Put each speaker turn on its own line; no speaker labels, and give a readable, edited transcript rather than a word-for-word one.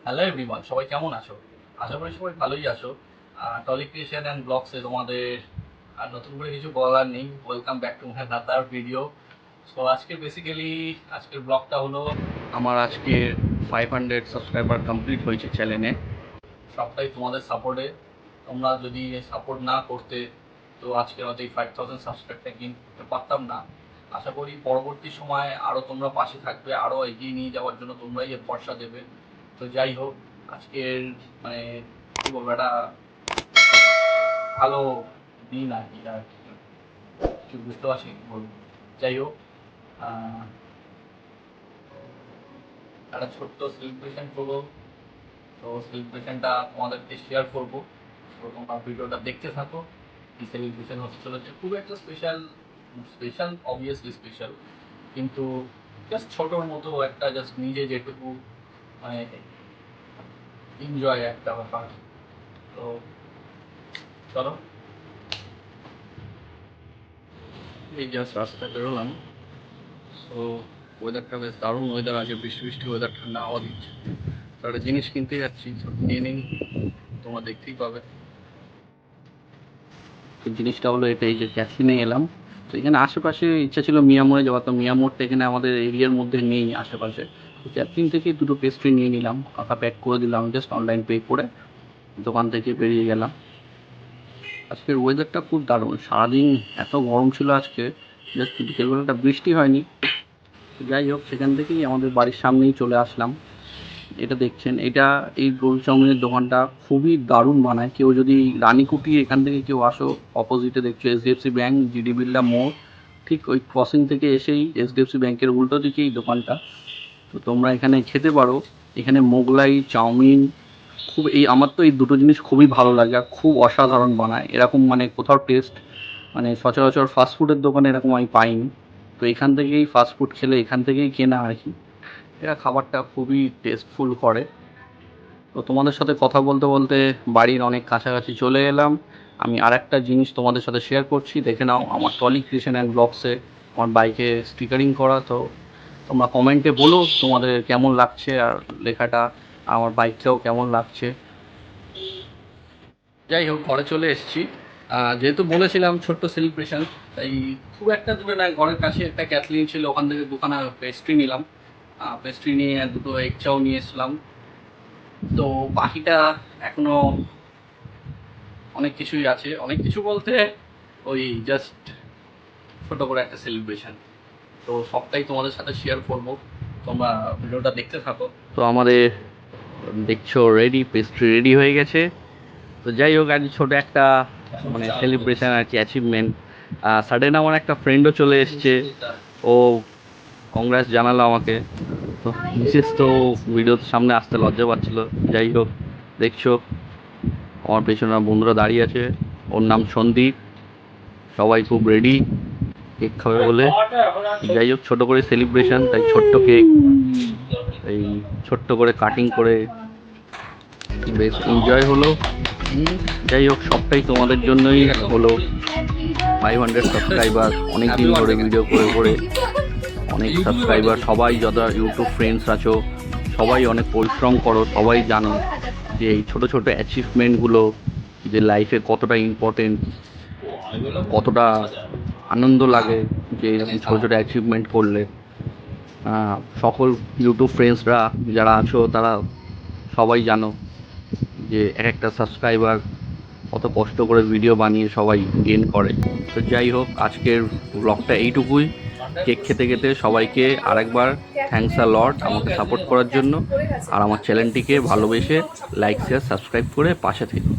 Hello everyone, সবাই কেমন আছো? আশা করি সবাই ভালোই আছো। টলি ক্রিয়েশন অ্যান্ড ব্লগসে তোমাদের আর নতুন করে কিছু বলার নেই। Welcome back to my another video. So আজকে বেসিক্যালি আজকের ব্লগটা হলো আমার আজকে 500 সাবস্ক্রাইবার কমপ্লিট হয়েছে চ্যানেলে। সবটাই তোমাদের সাপোর্টে। তোমরা যদি সাপোর্ট না করতে তো আজকে হয়তো এই 5000 সাবস্ক্রাইবটা কিনতে পারতাম না। আশা করি পরবর্তী সময়ে আরও তোমরা পাশে থাকবে, আরও এগিয়ে নিয়ে যাওয়ার জন্য তোমরাই এর ভরসা দেবে। তো যাই হোক, আজকের মানে কি বলবো, একটা ভালো দিন আর কি, আর কিছু বুঝতে পারছি কি বলবো। যাই হোক, একটা ছোট্ট সেলিব্রেশন করবো। তো সেলিব্রেশনটা তোমাদেরকে শেয়ার করবো। তো তোমরা ভিডিওটা দেখতে থাকো। কি সেলিব্রেশন হতে চলেছে, খুব একটা স্পেশাল স্পেশাল অবভিয়াসলি স্পেশাল, কিন্তু জাস্ট ছোটোর মতো একটা, জাস্ট নিজে যেটুকু মানে এনজয় একটা ব্যাপার। তো চলো, এই জাস্ট রাস্তায় বেরোলাম। সো ওয়েদারটা বেশ দারুণ ওয়েদার আছে, বৃষ্টি বৃষ্টি ওয়েদার, ঠান্ডা হাওয়া দিচ্ছে। তো একটা জিনিস কিনতে যাচ্ছি, নিয়ে নিন, তোমরা দেখতেই পাবে। জিনিসটা হলো এটা, এই যে ক্যাসিনে এলাম। তো এখানে আশেপাশে ইচ্ছা ছিল মিয়ামোরে যাওয়া, তো মিয়ামোরটা এখানে আমাদের এরিয়ার মধ্যে নেই আশেপাশে। তো ক্যাসিন থেকে দুটো পেস্ট্রি নিয়ে নিলাম, কাকা প্যাক করে দিলাম, জাস্ট অনলাইন পে করে দোকান থেকে বেরিয়ে গেলাম। আজকের ওয়েদারটা খুব দারুণ, সারাদিন এত গরম ছিল আজকে, জাস্ট বিকেলবেলাটা বৃষ্টি হয়নি। যাই হোক, সেখান থেকেই আমাদের বাড়ির সামনেই চলে আসলাম। এটা দেখছেন, এটা এই রোল চাউমিনের দোকানটা খুবই দারুণ বানায়। কেউ যদি রানীকুটি এখান থেকে কেউ আসো, অপোজিটে দেখছো এইচডিএফসি ব্যাঙ্ক, জিডি বিড়লা মোড়, ঠিক ওই ক্রসিং থেকে এসেই এইচডিএফসি ব্যাঙ্কের উল্টো দিকেই দোকানটা। তো তোমরা এখানে খেতে পারো। এখানে মোগলাই চাউমিন খুব, এই আমার তো এই দুটো জিনিস খুবই ভালো লাগে, আর খুব অসাধারণ বানায়। এরকম মানে কোথাও টেস্ট, মানে সচরাচর ফাস্টফুডের দোকানে এরকম আমি পাইনি। তো এখান থেকেই ফাস্টফুড খেলে এখান থেকেই কেনা আর কি। এরা খাবারটা খুবই টেস্টফুল করে। তো তোমাদের সাথে কথা বলতে বলতে বাড়ির অনেক কাছাকাছি চলে এলাম। আমি আর একটা জিনিস তোমাদের সাথে শেয়ার করছি, দেখে নাও। আমার টলি ক্রিয়েশন অ্যান্ড ব্লগসে আমার বাইকে স্টিকারিং করা। তো তোমরা কমেন্টে বলো তোমাদের কেমন লাগছে, আর লেখাটা আমার বাইকটাও কেমন লাগছে। যাই হোক, ঘরে চলে এসেছি। যেহেতু বলেছিলাম ছোট্ট সেলিব্রেশন, তাই খুব একটা দূরে নয়, ঘরের কাছে একটা ক্যাথলিন ছিল, ওখান থেকে দুখানা পেস্ট্রি নিলাম। পেস্ট্রি নিয়ে দুটো এগ চাও নিয়ে এসলাম। তো বাকিটা এখনো অনেক কিছুই আছে, অনেক কিছু বলতে ওই জাস্ট ছোটো করে একটা সেলিব্রেশন। তো সবটাই তোমাদের সাথে শেয়ার করব, তোমরা ভিডিওটা দেখতে থাকো। তো আমাদের দেখছো রেডি, পেস্ট্রি রেডি হয়ে গেছে। তো যাই হোক, আজ ছোটো একটা মানে সেলিব্রেশন আর কি, অ্যাচিভমেন্ট। সাডেন আমার একটা ফ্রেন্ডও চলে এসছে, ও কংগ্রেস জানালো আমাকে। তো বিশেষ তো ভিডিওর সামনে আসতে লজ্জা পাচ্ছিল। যাই হোক, দেখছো আমার পেছনে বন্ধুরা দাঁড়িয়ে আছে, ওর নাম সন্দীপ। সবাই খুব রেডি কেক খাবে বলে। যাই হোক, ছোটো করে সেলিব্রেশন, তাই ছোট্ট কেক, এই ছোট্ট করে কাটিং করে বেশ এনজয় হলো। যাই হোক, সবটাই তোমাদের জন্যই হলো। 500 সাবস্ক্রাইবার, অনেক দিন ধরে ভিডিও করে করে অনেক সাবস্ক্রাইবার। সবাই যারা ইউটিউব ফ্রেন্ডস আছো, সবাই অনেক পরিশ্রম করো, সবাই জানো যে এই ছোটো ছোটো অ্যাচিভমেন্টগুলো যে লাইফে কতটা ইম্পর্টেন্ট, কতটা আনন্দ লাগে যে এরকম ছোটো ছোটো অ্যাচিভমেন্ট করলে। সকল ইউটিউব ফ্রেন্ডসরা যারা আছো তারা সবাই জানো যে এক একটা সাবস্ক্রাইবার কত কষ্ট করে ভিডিও বানিয়ে সবাই গেন করে। তো যাই হোক, আজকের ব্লগটা এইটুকুই। কেক খেতে খেতে সবাইকে আরেকবার থ্যাঙ্কস আ লট আমাকে সাপোর্ট করার জন্য, আর আমার চ্যানেলটিকে ভালোবেসে লাইক শেয়ার সাবস্ক্রাইব করে পাশে থেকো।